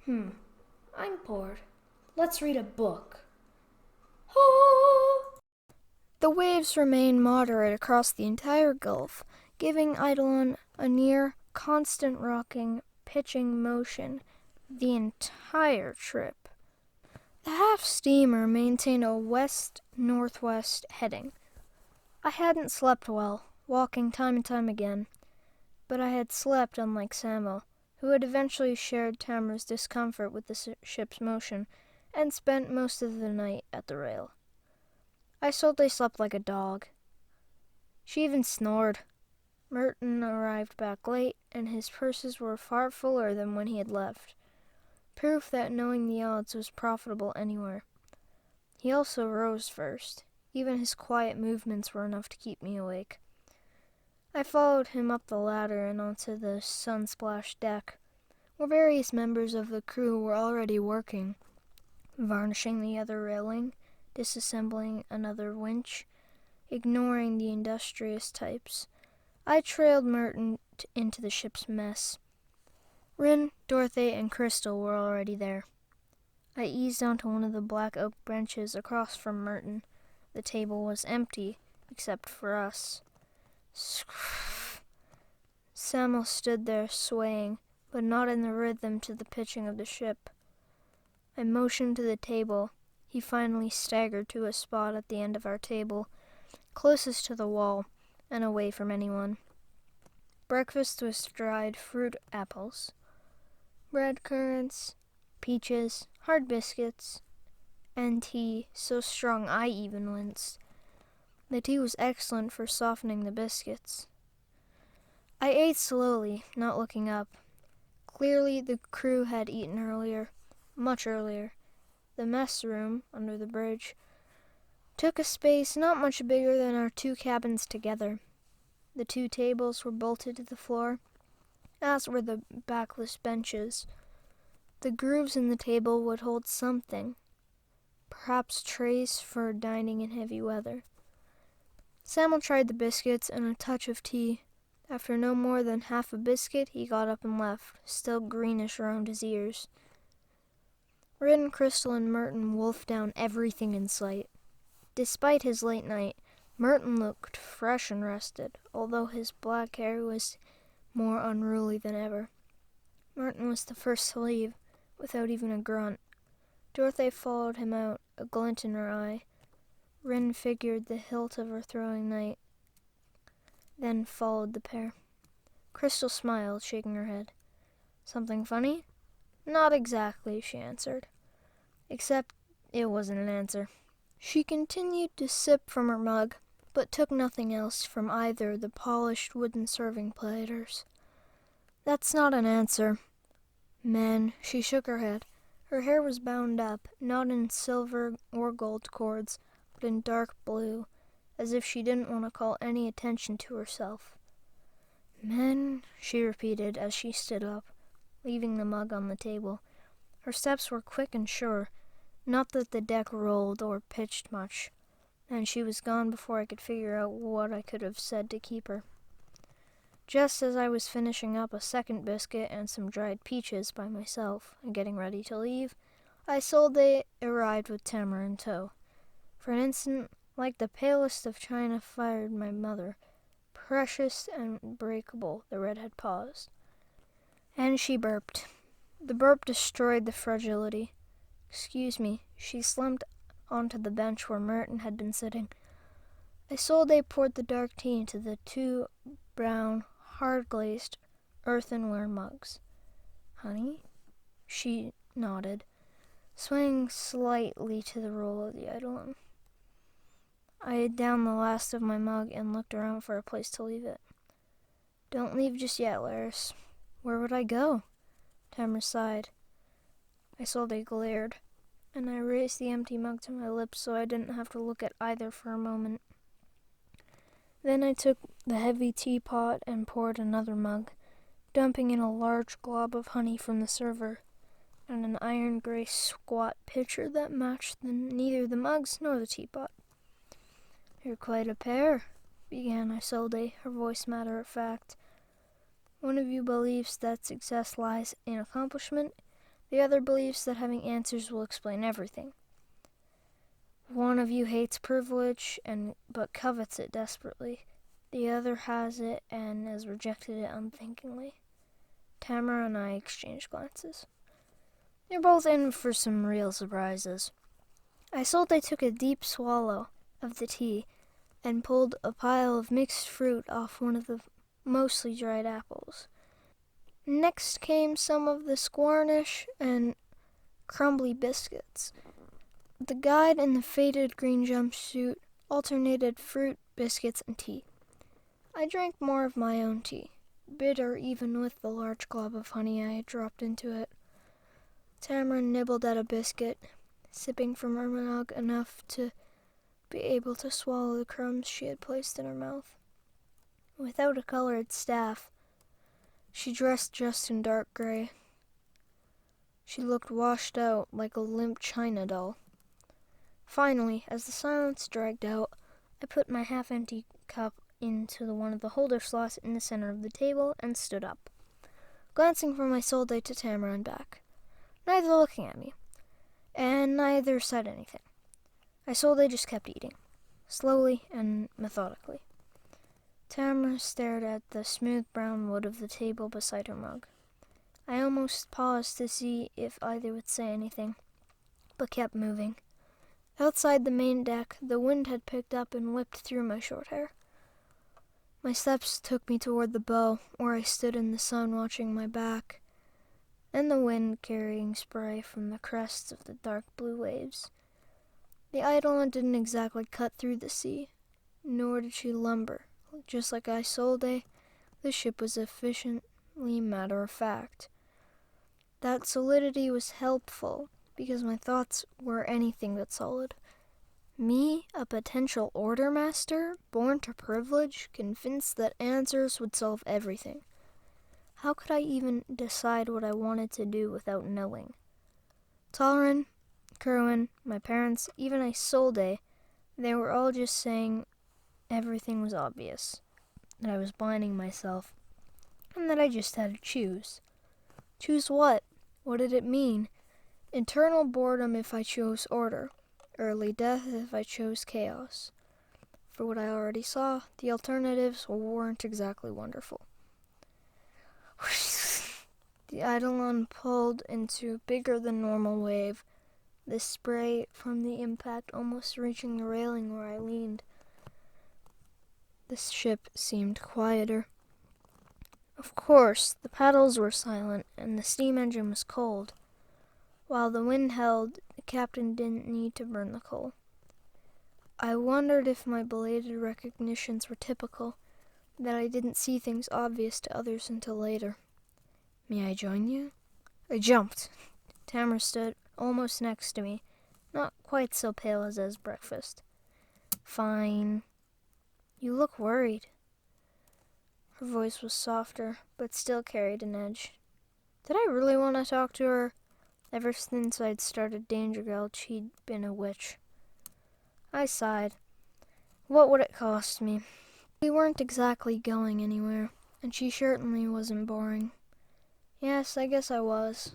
I'm bored. Let's read a book. Oh! The waves remain moderate across the entire Gulf, giving Eidolon a near constant rocking, pitching motion the entire trip. The half-steamer maintained a west-northwest heading. I hadn't slept well, walking time and time again, but I had slept unlike Samuel, who had eventually shared Tamara's discomfort with the ship's motion and spent most of the night at the rail. Isolde slept like a dog. She even snored. Merton arrived back late, and his purses were far fuller than when he had left, proof that knowing the odds was profitable anywhere. He also rose first. Even his quiet movements were enough to keep me awake. I followed him up the ladder and onto the sun-splashed deck, where various members of the crew were already working, varnishing the other railing, disassembling another winch, ignoring the industrious types. I trailed Merton into the ship's mess. Rin, Dorothy, and Crystal were already there. I eased onto one of the black oak benches across from Merton. The table was empty, except for us. Samuel stood there swaying, but not in the rhythm to the pitching of the ship. I motioned to the table. He finally staggered to a spot at the end of our table, closest to the wall and away from anyone. Breakfast was dried fruit apples, bread currants, peaches, hard biscuits, and tea so strong I even winced. The tea was excellent for softening the biscuits. I ate slowly, not looking up. Clearly the crew had eaten earlier, much earlier. The mess room, under the bridge, took a space not much bigger than our two cabins together. The two tables were bolted to the floor, as were the backless benches. The grooves in the table would hold something, perhaps trays for dining in heavy weather. Samuel tried the biscuits and a touch of tea. After no more than half a biscuit, he got up and left, still greenish around his ears. Rin, Crystal, and Merton wolfed down everything in sight. Despite his late night, Merton looked fresh and rested, although his black hair was more unruly than ever. Merton was the first to leave, without even a grunt. Dorothy followed him out, a glint in her eye. Rin figured the hilt of her throwing knife, then followed the pair. Crystal smiled, shaking her head. Something funny? Not exactly, she answered. Except it wasn't an answer. She continued to sip from her mug, but took nothing else from either the polished wooden serving platters. That's not an answer. Man, she shook her head. Her hair was bound up, not in silver or gold cords, but in dark blue, as if she didn't want to call any attention to herself. Men, she repeated as she stood up, leaving the mug on the table. Her steps were quick and sure, not that the deck rolled or pitched much, and she was gone before I could figure out what I could have said to keep her. Just as I was finishing up a second biscuit and some dried peaches by myself and getting ready to leave, Isolde arrived with Tamara in tow. For an instant, like the palest of china fired my mother, precious and breakable, the redhead paused. And she burped. The burp destroyed the fragility. Excuse me, she slumped onto the bench where Merton had been sitting. Isolde poured the dark tea into the two brown, hard-glazed, earthenware mugs. Honey? She nodded, swaying slightly to the roll of the Eidolon. I had down the last of my mug and looked around for a place to leave it. Don't leave just yet, Laris. Where would I go? Tamara sighed. Isolde glared, and I raised the empty mug to my lips so I didn't have to look at either for a moment. Then I took the heavy teapot and poured another mug, dumping in a large glob of honey from the server, and an iron-gray squat pitcher that matched neither the mugs nor the teapot. You're quite a pair, began Isolde, her voice matter-of-fact. One of you believes that success lies in accomplishment, The other believes that having answers will explain everything. One of you hates privilege but covets it desperately. The other has it and has rejected it unthinkingly. Tamara and I exchanged glances. They're both in for some real surprises. Isolde took a deep swallow of the tea and pulled a pile of mixed fruit off one of the mostly dried apples. Next came some of the squarnish and crumbly biscuits. The guide in the faded green jumpsuit alternated fruit, biscuits, and tea. I drank more of my own tea, bitter even with the large glob of honey I had dropped into it. Tamara nibbled at a biscuit, sipping from her mug enough to be able to swallow the crumbs she had placed in her mouth. Without a colored staff, she dressed just in dark gray. She looked washed out like a limp china doll. Finally, as the silence dragged out, I put my half-empty cup into one of the holder slots in the center of the table and stood up, glancing from Isolde to Tamara and back, neither looking at me, and neither said anything. Isolde just kept eating, slowly and methodically. Tamara stared at the smooth brown wood of the table beside her mug. I almost paused to see if either would say anything, but kept moving. Outside the main deck, the wind had picked up and whipped through my short hair. My steps took me toward the bow, where I stood in the sun watching my back, and the wind carrying spray from the crests of the dark blue waves. The Eidolon didn't exactly cut through the sea, nor did she lumber. Just like Isolde, the ship was efficiently matter-of-fact. That solidity was helpful, because my thoughts were anything but solid. Me, a potential order master, born to privilege, convinced that answers would solve everything. How could I even decide what I wanted to do without knowing? Talrin, Kerwin, my parents, even Isolde, they were all just saying everything was obvious, that I was blinding myself, and that I just had to choose. Choose what? What did it mean? Eternal boredom if I chose order, early death if I chose chaos. For what I already saw, the alternatives weren't exactly wonderful. The Eidolon pulled into a bigger than normal wave, the spray from the impact almost reaching the railing where I leaned. The ship seemed quieter. Of course, the paddles were silent and the steam engine was cold. While the wind held, the captain didn't need to burn the coal. I wondered if my belated recognitions were typical, that I didn't see things obvious to others until later. May I join you? I jumped. Tamara stood almost next to me, not quite so pale as breakfast. Fine. You look worried. Her voice was softer, but still carried an edge. Did I really want to talk to her? Ever since I'd started Danger Girl, she'd been a witch. I sighed. What would it cost me? We weren't exactly going anywhere, and she certainly wasn't boring. Yes, I guess I was.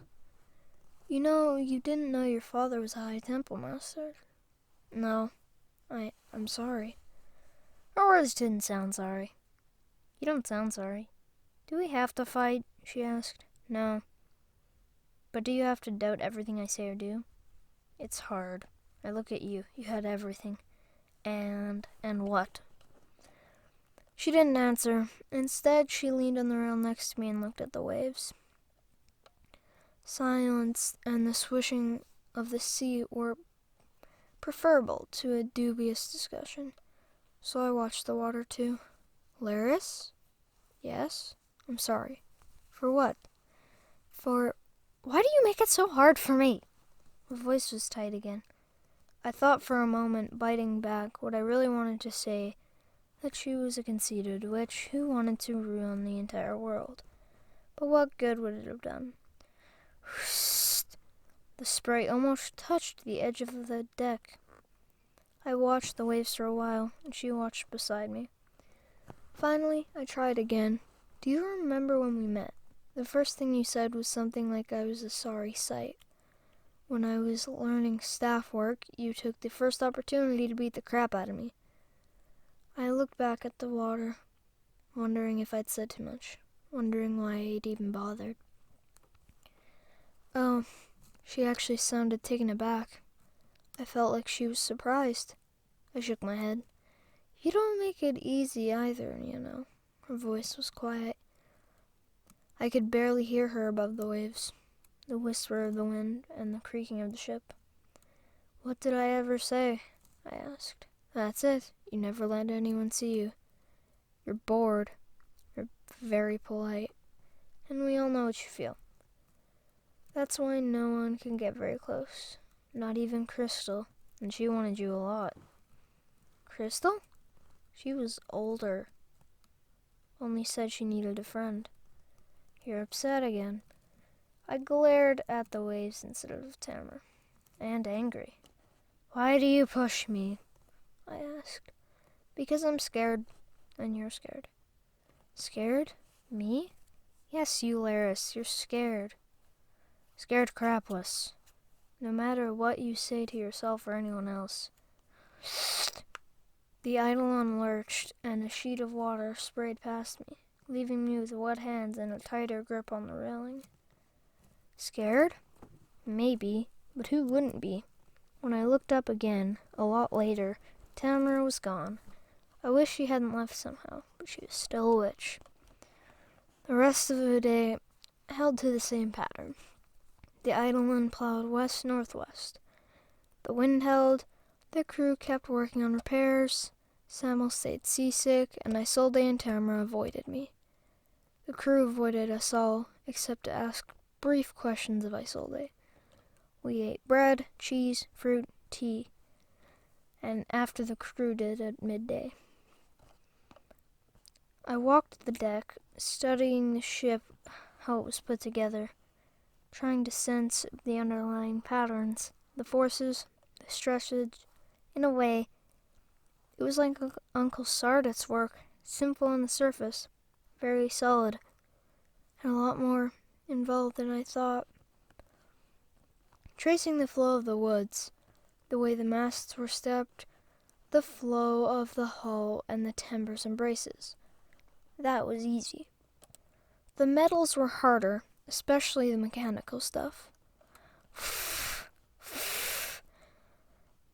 You know, you didn't know your father was a High Temple Master. No, I'm sorry. Her words didn't sound sorry. You don't sound sorry. Do we have to fight? She asked. No. But do you have to doubt everything I say or do? It's hard. I look at you. You had everything. And what? She didn't answer. Instead, she leaned on the rail next to me and looked at the waves. Silence and the swishing of the sea were preferable to a dubious discussion, so I watched the water too. Laris? Yes? I'm sorry. For what? Why do you make it so hard for me? Her voice was tight again. I thought for a moment, biting back what I really wanted to say, that she was a conceited witch who wanted to ruin the entire world. But what good would it have done? The spray almost touched the edge of the deck. I watched the waves for a while, and she watched beside me. Finally, I tried again. Do you remember when we met? The first thing you said was something like I was a sorry sight. When I was learning staff work, you took the first opportunity to beat the crap out of me. I looked back at the water, wondering if I'd said too much, wondering why I'd even bothered. Oh, she actually sounded taken aback. I felt like she was surprised. I shook my head. You don't make it easy either, you know. Her voice was quiet. I could barely hear her above the waves, the whisper of the wind and the creaking of the ship. What did I ever say? I asked. That's it. You never let anyone see you. You're bored. You're very polite. And we all know what you feel. That's why no one can get very close. Not even Crystal. And she wanted you a lot. Crystal? She was older. Only said she needed a friend. You're upset again. I glared at the waves instead of Tamara. And angry. Why do you push me? I asked. Because I'm scared. And you're scared. Scared? Me? Yes, you, Laris. You're scared. Scared crapless. No matter what you say to yourself or anyone else. The Eidolon lurched, and a sheet of water sprayed past me, leaving me with wet hands and a tighter grip on the railing. Scared? Maybe, but who wouldn't be? When I looked up again, a lot later, Tamara was gone. I wish she hadn't left somehow, but she was still a witch. The rest of the day held to the same pattern. The Eidolon plowed west-northwest. The wind held, the crew kept working on repairs, Samuel stayed seasick, and Isolde and Tamara avoided me. The crew avoided us all, except to ask brief questions of Isolde. We ate bread, cheese, fruit, tea, and after the crew did at midday. I walked the deck, studying the ship, how it was put together, trying to sense the underlying patterns, the forces, the stresses. In a way, it was like Uncle Sardet's work, simple on the surface, very solid, and a lot more involved than I thought. Tracing the flow of the woods, the way the masts were stepped, the flow of the hull and the timbers and braces. That was easy. The metals were harder, especially the mechanical stuff.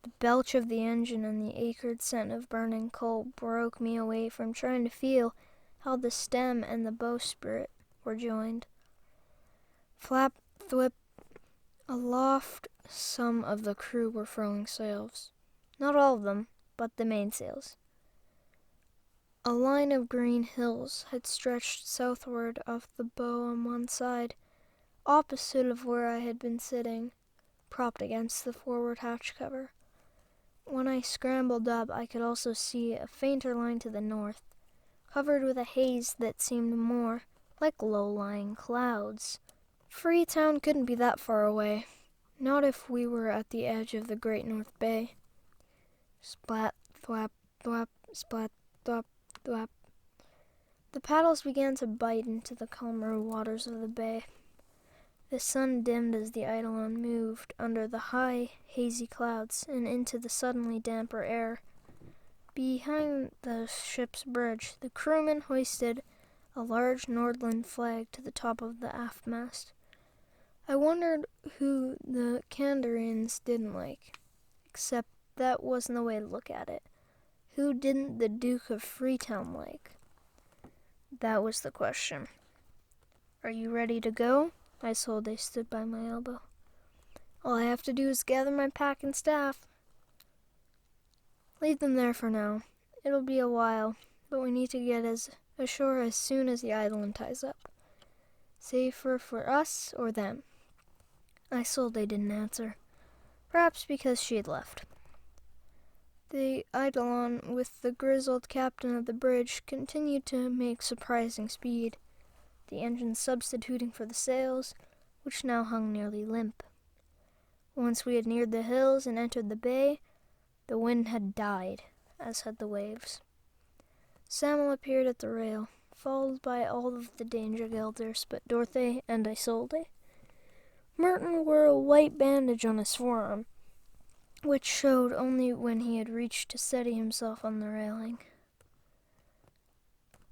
The belch of the engine and the acrid scent of burning coal broke me away from trying to feel how the stem and the bowsprit were joined. Flap, thwip, aloft, some of the crew were furling sails. Not all of them, but the mainsails. A line of green hills had stretched southward off the bow on one side, opposite of where I had been sitting, propped against the forward hatch cover. When I scrambled up, I could also see a fainter line to the north, covered with a haze that seemed more like low-lying clouds. Freetown couldn't be that far away, not if we were at the edge of the Great North Bay. Splat, thwap, thwap, splat, thwap, thwap. The paddles began to bite into the calmer waters of the bay. The sun dimmed as the Eidolon moved under the high, hazy clouds and into the suddenly damper air. Behind the ship's bridge, the crewmen hoisted a large Nordland flag to the top of the aft mast. I wondered who the Kandarians didn't like, except that wasn't the way to look at it. Who didn't the Duke of Freetown like? That was the question. Are you ready to go? Isolde stood by my elbow. All I have to do is gather my pack and staff. Leave them there for now. It'll be a while, but we need to get ashore as soon as the Eidolon ties up. Safer for us or them? Isolde didn't answer, perhaps because she had left. The Eidolon, with the grizzled captain of the bridge, continued to make surprising speed, the engine substituting for the sails, which now hung nearly limp. Once we had neared the hills and entered the bay, the wind had died, as had the waves. Samuel appeared at the rail, followed by all of the danger guilders but Dorothy and Isolde. Merton wore a white bandage on his forearm, which showed only when he had reached to steady himself on the railing.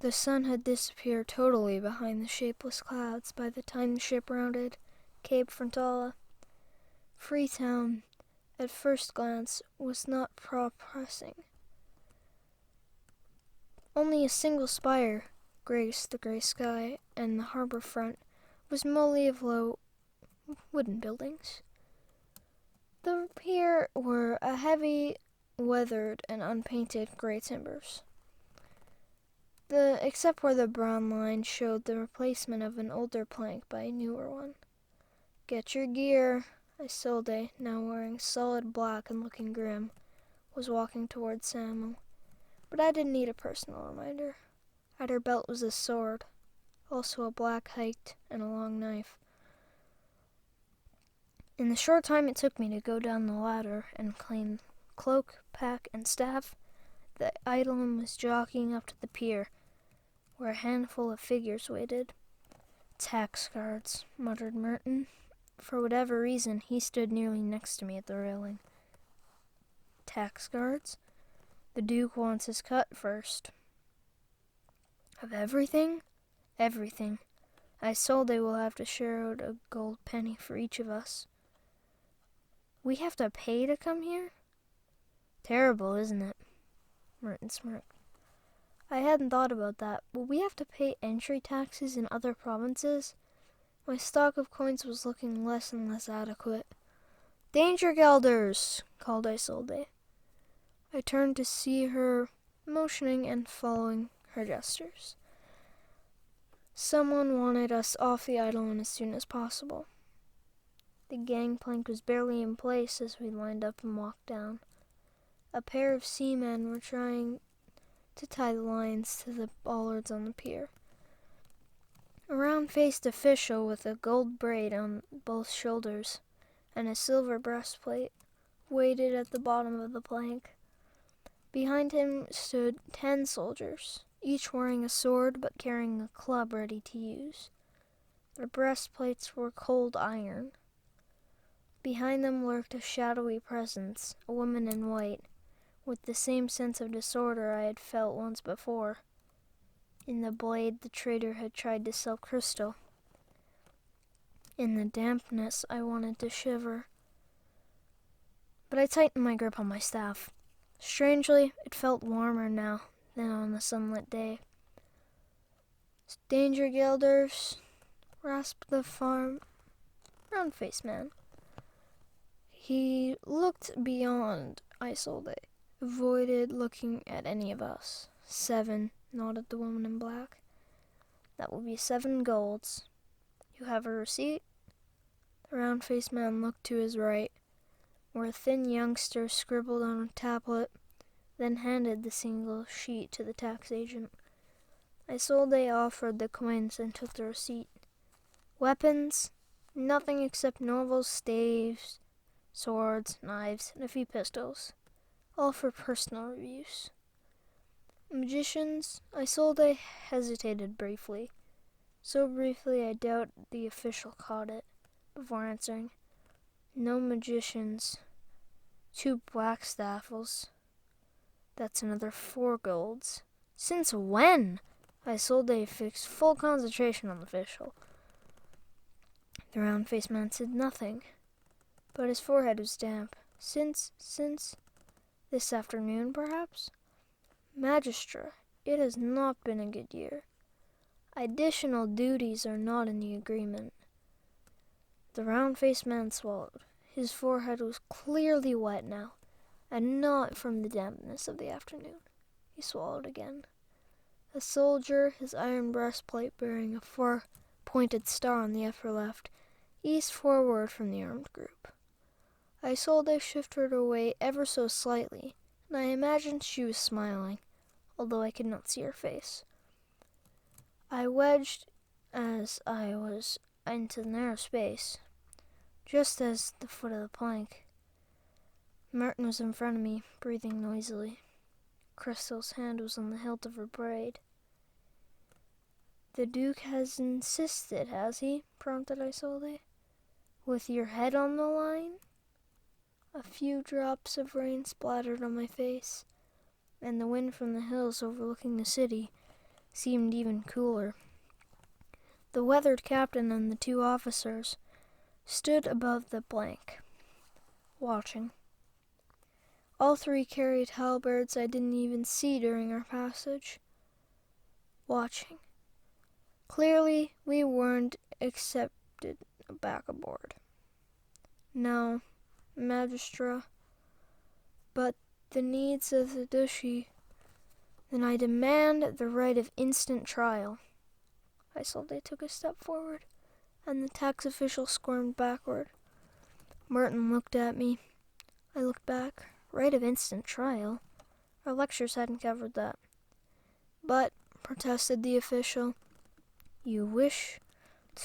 The sun had disappeared totally behind the shapeless clouds by the time the ship rounded Cape Frontala. Freetown, at first glance, was not promising. Only a single spire graced the gray sky, and the harbor front was mostly of low wooden buildings. The pier were a heavy, weathered, and unpainted gray timbers, except where the brown line showed the replacement of an older plank by a newer one. "Get your gear," Isolde, now wearing solid black and looking grim, was walking towards Samuel. But I didn't need a personal reminder. At her belt was a sword, also a black hilt and a long knife. In the short time it took me to go down the ladder and claim cloak, pack, and staff, the Eidolon was jockeying up to the pier, where a handful of figures waited. "Tax guards," muttered Merton. For whatever reason, he stood nearly next to me at the railing. "Tax guards? The Duke wants his cut first." "Of everything?" "Everything. Isolde will have to share out a gold penny for each of us." "We have to pay to come here?" "Terrible, isn't it?" Merton smirked. "I hadn't thought about that. Will we have to pay entry taxes in other provinces?" My stock of coins was looking less and less adequate. "Danger gelders!" called Isolde. I turned to see her motioning and following her gestures. Someone wanted us off the Eidolon as soon as possible. The gangplank was barely in place as we lined up and walked down. A pair of seamen were trying to tie the lines to the bollards on the pier. A round-faced official with a gold braid on both shoulders and a silver breastplate waited at the bottom of the plank. Behind him stood 10 soldiers, each wearing a sword but carrying a club ready to use. Their breastplates were cold iron. Behind them lurked a shadowy presence, a woman in white, with the same sense of disorder I had felt once before. In the blade, the traitor had tried to sell crystal. In the dampness, I wanted to shiver. But I tightened my grip on my staff. Strangely, it felt warmer now than on a sunlit day. "Danger gelders," rasped the round-faced man. He looked beyond Isolde, avoided looking at any of us. "7, nodded the woman in black. "That will be 7 golds. You have a receipt?" The round-faced man looked to his right, where a thin youngster scribbled on a tablet, then handed the single sheet to the tax agent. Isolde offered the coins and took the receipt. "Weapons? Nothing except norval staves, swords, knives, and a few pistols. All for personal use." "Magicians?" Isolde hesitated briefly. So briefly I doubt the official caught it, before answering. "No magicians. 2 blackstaffles. That's another 4 golds." "Since when?" Isolde fixed full concentration on the official. The round-faced man said nothing, but his forehead was damp. Since this afternoon, perhaps?" "Magistra, it has not been a good year. Additional duties are not in the agreement." The round-faced man swallowed. His forehead was clearly wet now, and not from the dampness of the afternoon. He swallowed again. A soldier, his iron breastplate bearing a 4-pointed star on the upper left, eased forward from the armed group. Isolde shifted her weight ever so slightly, and I imagined she was smiling, although I could not see her face. I wedged as I was into the narrow space, just as the foot of the plank. Merton was in front of me, breathing noisily. Crystal's hand was on the hilt of her braid. The Duke has insisted, has he? Prompted Isolde. With your head on the line? A few drops of rain splattered on my face, and the wind from the hills overlooking the city seemed even cooler. The weathered captain and the two officers stood above the blank, watching. All three carried halberds I didn't even see during our passage. Watching. Clearly, we weren't accepted back aboard. No, Magistra, but the needs of the duchy, then I demand the right of instant trial. Isolde took a step forward, and the tax official squirmed backward. Merton looked at me. I looked back. Right of instant trial? Our lectures hadn't covered that. But, protested the official, you wish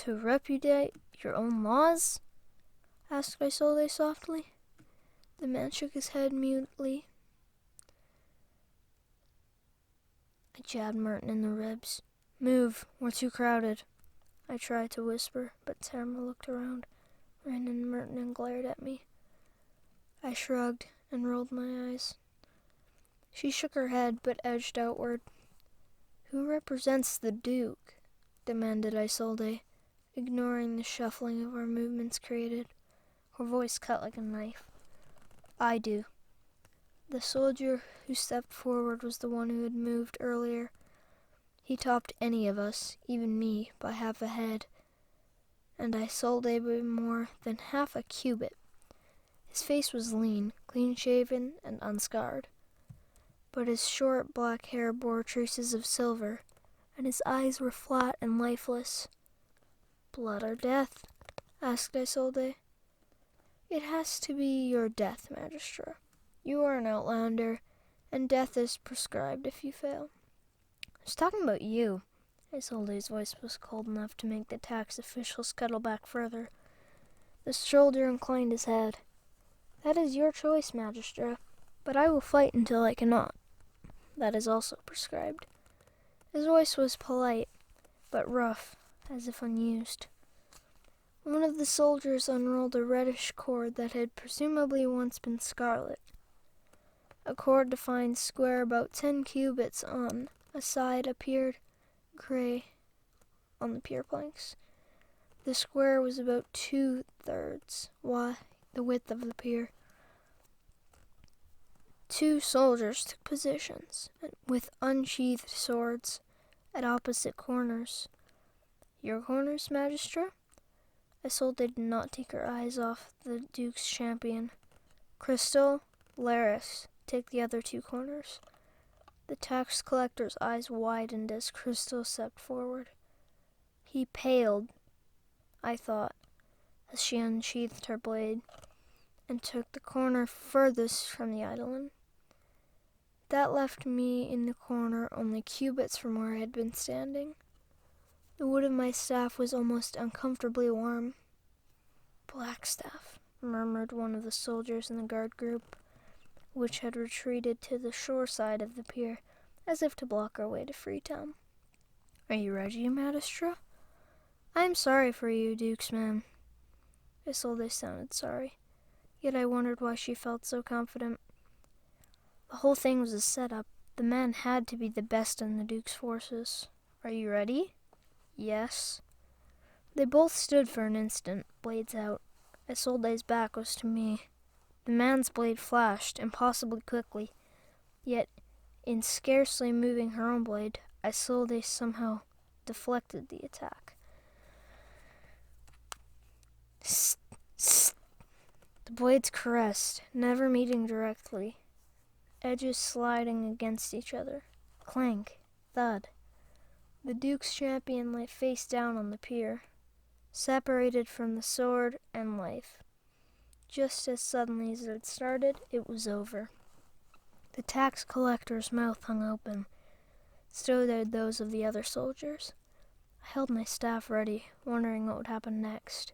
to repudiate your own laws? Asked Isolde softly. The man shook his head mutely. I jabbed Merton in the ribs. Move, we're too crowded. I tried to whisper, but Tamara looked around, ran into Merton and glared at me. I shrugged and rolled my eyes. She shook her head, but edged outward. Who represents the Duke? Demanded Isolde, ignoring the shuffling of our movements created. Her voice cut like a knife. I do. The soldier who stepped forward was the one who had moved earlier. He topped any of us, even me, by half a head, and Isolde by more than half a cubit. His face was lean, clean-shaven, and unscarred, but his short black hair bore traces of silver, and his eyes were flat and lifeless. Blood or death? Asked Isolde. It has to be your death, Magistra. You are an outlander, and death is prescribed if you fail. I was talking about you. Isolde's voice was cold enough to make the tax official scuttle back further. The soldier inclined his head. That is your choice, Magistra, but I will fight until I cannot. That is also prescribed. His voice was polite, but rough, as if unused. One of the soldiers unrolled a reddish cord that had presumably once been scarlet. A cord defined square about 10 cubits on a side appeared gray on the pier planks. The square was about 2/3 the width of the pier. Two soldiers took positions with unsheathed swords at opposite corners. Your corners, Magistra? Isolde did not take her eyes off the Duke's champion. Crystal, Laris, take the other two corners. The tax collector's eyes widened as Crystal stepped forward. He paled, I thought, as she unsheathed her blade and took the corner furthest from the eidolon. That left me in the corner only cubits from where I had been standing. The wood of my staff was almost uncomfortably warm. Blackstaff, murmured one of the soldiers in the guard group, which had retreated to the shore side of the pier, as if to block our way to Freetown. Are you ready, Magistra? I am sorry for you, Duke's man. Isolde sounded sorry, yet I wondered why she felt so confident. The whole thing was a setup. The man had to be the best in the Duke's forces. Are you ready? Yes. They both stood for an instant, blades out. Isolde's back was to me. The man's blade flashed, impossibly quickly, yet, in scarcely moving her own blade, Isolde somehow deflected the attack. The blades caressed, never meeting directly, edges sliding against each other. Clank, thud. The Duke's champion lay face down on the pier, separated from the sword and life. Just as suddenly as it had started, it was over. The tax collector's mouth hung open. So did those of the other soldiers. I held my staff ready, wondering what would happen next.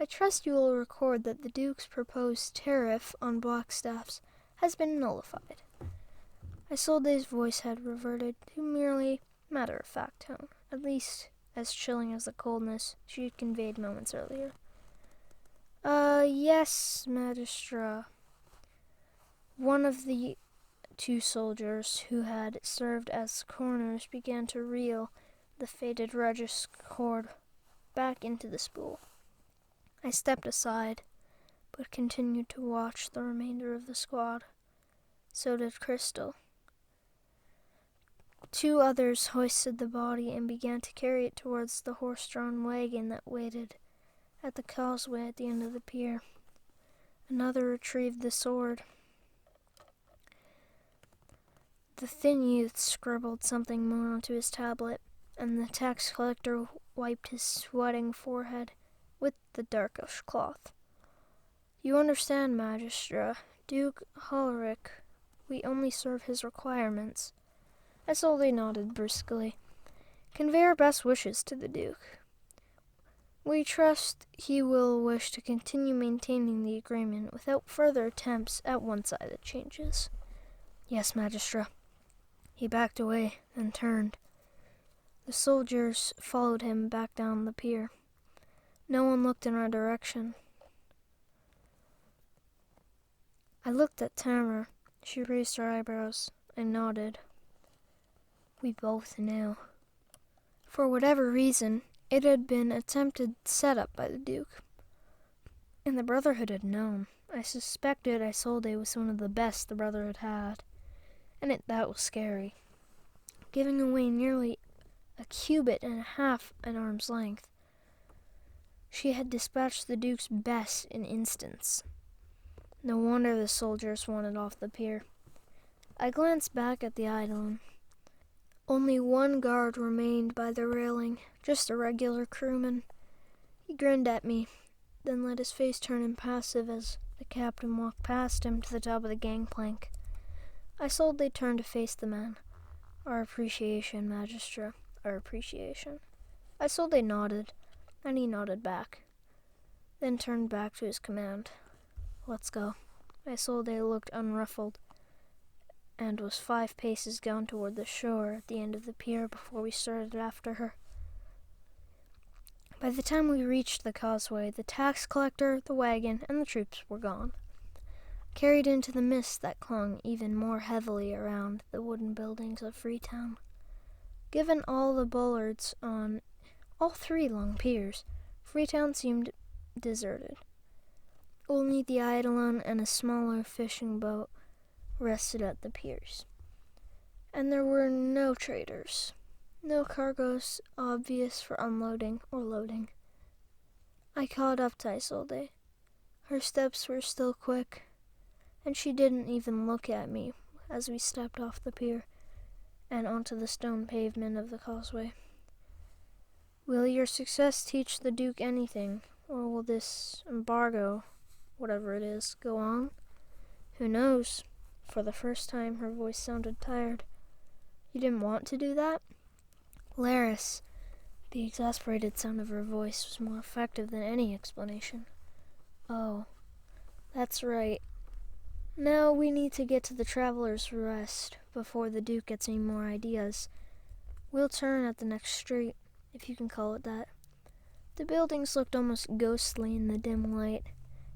I trust you will record that the Duke's proposed tariff on blackstaffs has been nullified. Isolde's voice had reverted to merely matter-of-fact tone. at least as chilling as the coldness she had conveyed moments earlier. Yes, Magistra. One of the two soldiers who had served as coroners began to reel the faded Regis cord back into the spool. I stepped aside, but continued to watch the remainder of the squad. So did Crystal. Two others hoisted the body and began to carry it towards the horse-drawn wagon that waited at the causeway at the end of the pier. Another retrieved the sword. The thin youth scribbled something more onto his tablet, and the tax collector wiped his sweating forehead with the darkish cloth. You understand, Magistra. Duke Ulrich, we only serve his requirements. Isolde nodded briskly. Convey our best wishes to the Duke. We trust he will wish to continue maintaining the agreement without further attempts at one-sided changes. Yes, Magistra. He backed away, then turned. The soldiers followed him back down the pier. No one looked in our direction. I looked at Tamara. She raised her eyebrows. I nodded. We both knew. For whatever reason, it had been attempted setup by the Duke. And the Brotherhood had known. I suspected Isolde was one of the best the Brotherhood had. And that was scary. Giving away nearly a cubit and a half at arm's length. She had dispatched the Duke's best in instants. No wonder the soldiers wanted off the pier. I glanced back at the Eidolon. Only one guard remained by the railing, just a regular crewman. He grinned at me, then let his face turn impassive as the captain walked past him to the top of the gangplank. Isolde turned to face the man. Our appreciation, Magistra, our appreciation. Isolde nodded, and he nodded back, then turned back to his command. Let's go. Isolde looked unruffled, and was 5 paces gone toward the shore at the end of the pier before we started after her. By the time we reached the causeway, the tax collector, the wagon, and the troops were gone, carried into the mist that clung even more heavily around the wooden buildings of Freetown. Given all the bollards on all 3 long piers, Freetown seemed deserted. Only the Eidolon and a smaller fishing boat rested at the piers. And there were no traders, no cargoes obvious for unloading or loading. I caught up to Isolde. Her steps were still quick, and she didn't even look at me as we stepped off the pier and onto the stone pavement of the causeway. Will your success teach the Duke anything, or will this embargo, whatever it is, go on? Who knows? For the first time, her voice sounded tired. You didn't want to do that? Laris. The exasperated sound of her voice was more effective than any explanation. Oh, that's right. Now we need to get to the Traveler's Rest before the Duke gets any more ideas. We'll turn at the next street, if you can call it that. The buildings looked almost ghostly in the dim light,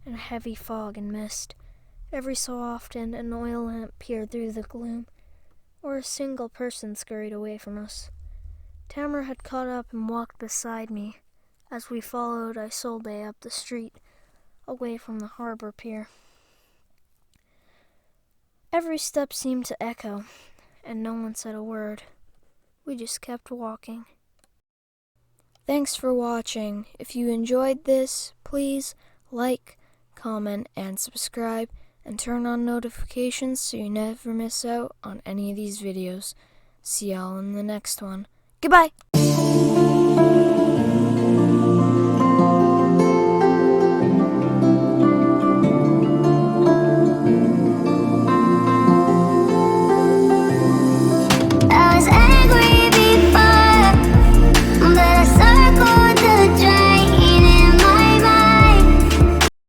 and a heavy fog and mist. Every so often, an oil lamp peered through the gloom, or a single person scurried away from us. Tamara had caught up and walked beside me as we followed Isolde up the street, away from the harbor pier. Every step seemed to echo, and no one said a word. We just kept walking. Thanks for watching. If you enjoyed this, please like, comment, and subscribe, and turn on notifications so you never miss out on any of these videos. See y'all in the next one. Goodbye!